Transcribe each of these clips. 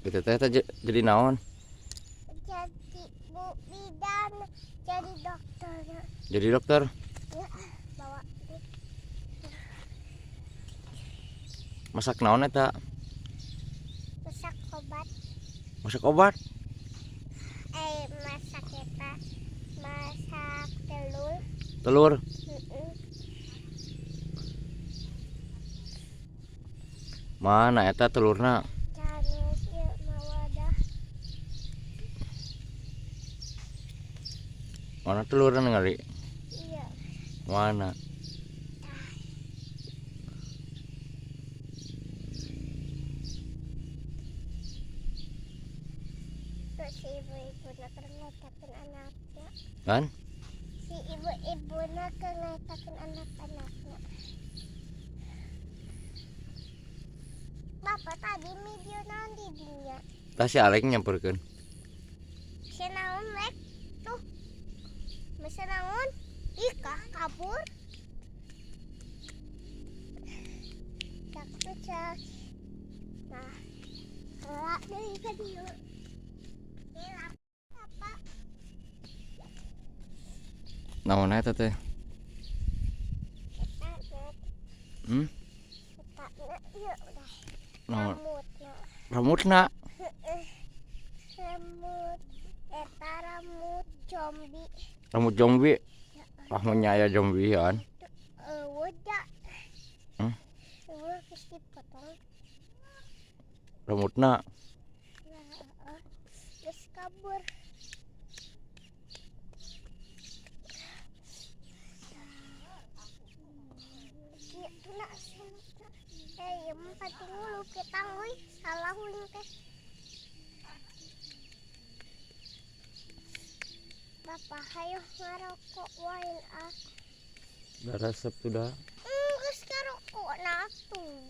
Kita teh jadi naon? Jadi bu bidan, jadi dokter. Jadi dokter. Ya, bawa Masak naon eta? masak obat. Masak obat. Masak eta, masak telur. Telur. Mana eta telurna? Jangan ya mawadah. Mana telurna ngali? Iya. Mana? Terus si ibu-ibu nak ngetakin anaknya. Kan? Si ibu-ibu nak ngetakin anak-anaknya. Bapak tadi video nanti dia. Tah si Alek nyamperkeun. Si naon lek tuh. Masa naon? Ika kabur. Cak tuh cak. Nah, kelak dari video. Kelak apa? Naon eta teh? Hmm? Iya udah. Naon? Rambutnya. Rambutna. Rambut. Eta rambut zombie. Rambut zombie. Rahmanya aya zombie kan. Udah. Udah terus dipotong. Rambutna. Terus kabur. Gitu nak. Yang penting lu kita nguy salah uling teh. Bapak hayo ngarokok wain ah. Udah resep sudah. Geus ngarokok nah tuh.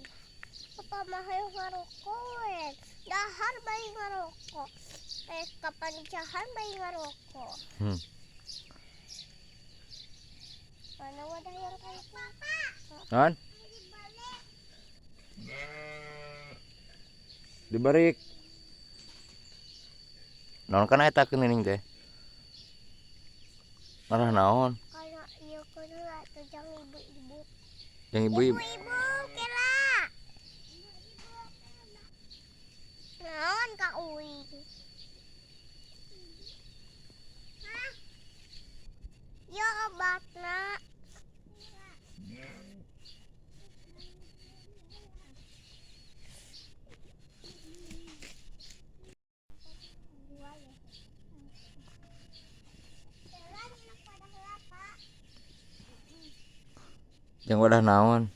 Bapak mah hayo ngarokok wain. Dahar bayi ngarokok. Kapan jahan bayi ngarokok. Mana wadah yang kayak Bapak? Kan? Dibalik. Naon kana eta keuning teh? Marah naon? Kalau iya kudu atuh jang ibu-ibu. Yang ibu-ibu. Ibu-ibu kela. Naon ka uing? Hah? Ya obatna. Yang wadah naon?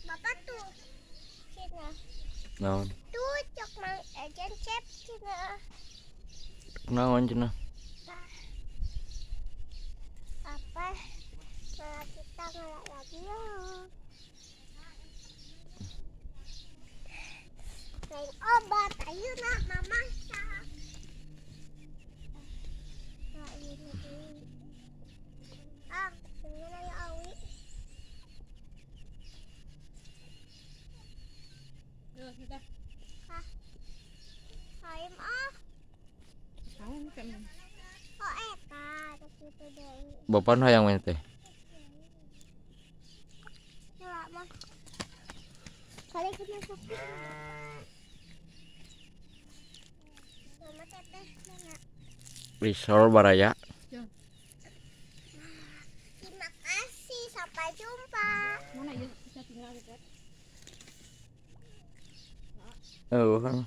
Bapak tuh. Cina. Naon? Tuh cok mang ejen cep cina. Naon cenah? Apa? Malah kita ngelak lagi ya. Lain obat, ayo nak mama sak. Nah ini tuh. Ini nanya awi. Sudah. Kaim ah. Tahun kan. Oh eta, terus itu deh. Bapak hayang main teh. Ngelak mah. Kali kena sakit. Mama teteh mana? Risol Baraya. Terima kasih, sampai jumpa. Mana ya bisa tinggal dekat. Kan.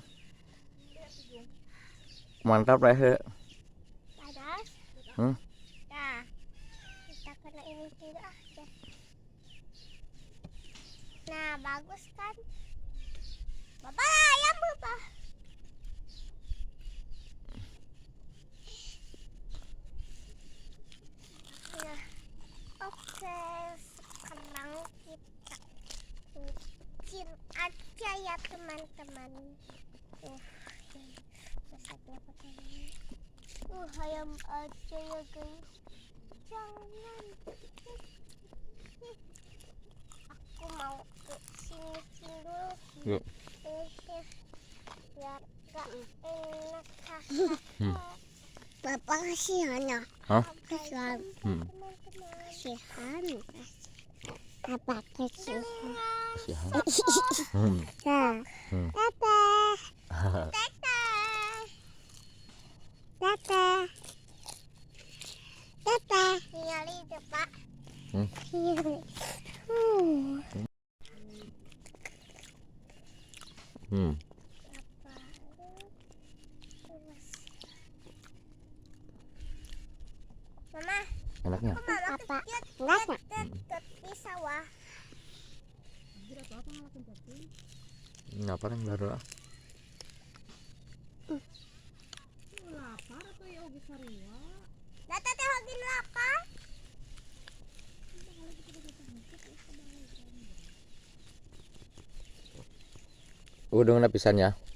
Mantap lah he. Padas. Hmm? Nah, kita kena ini dulu aja. Nah, bagus kan? Bapak ayam bapak. aja ya teman-teman. Masaknya pertama. Ayam aja ya guys. Jangan. Aku mau ke sini dulu. Yuk. Biar gak enak kakak. Papa kasihan. Hah? Kasihan. Kasihan. Papa kasihan. Sihan. Teteh. Teteh. Teteh. Nyali deh, Pak. Nyali. Mama, Enaknya? apa? Enggak di sawah. Jadi apa ngelakuin tapi? Ngapa kan baru lah? Lapar atau ya ugi sarua? Data teh hogin lapar. Udung lapisannya.